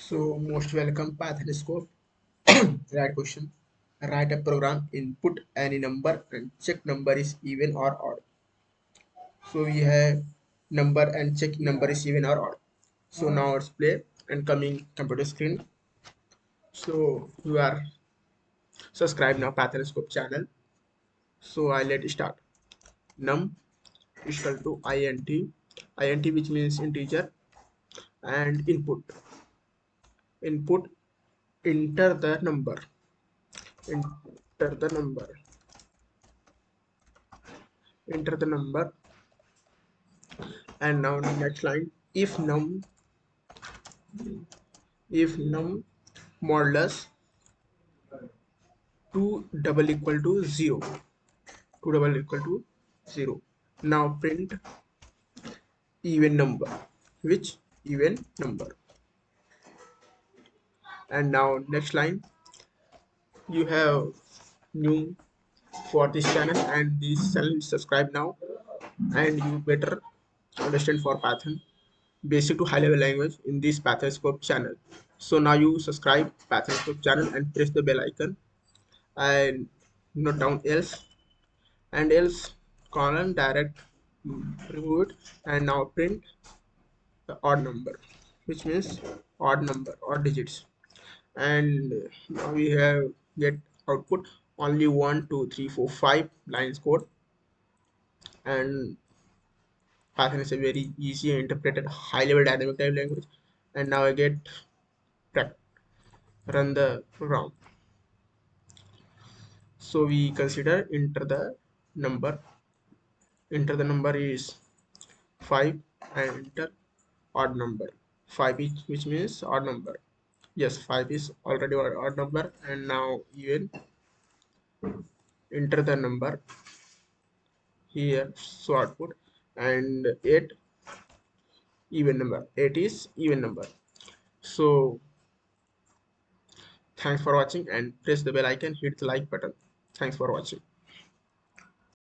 So most welcome Python scope. Right question. Write a program, input any number and check number is even or odd. So we have number and check number is even or odd. So now let's play and coming computer screen. So you are subscribed now Python scope channel. So I let start. Num is equal to int which means integer and input enter the number enter the number enter the number. And now next line, if num modulus 2 double equal to 0, 2 double equal to 0. Now print even number, which even number. And now next line, you have new for this channel and this channel is subscribe now, and you better understand for Python basic to high level language in this Python scope channel. So now you subscribe Python scope channel and press the bell icon and note down else colon direct, remove it. And now print the odd number, which means odd number, odd digits. And now we have get output only 1 2 3 4 5 lines code. And Python is a very easy and interpreted high level dynamic type language. And now I get run the program. So we consider enter the number is 5 and enter odd number. 5 is, which means odd number. Yes, 5 is already odd number. And now even enter the number here, so output. And 8 even number, 8 is even number. So thanks for watching and press the bell icon, hit the like button. Thanks for watching.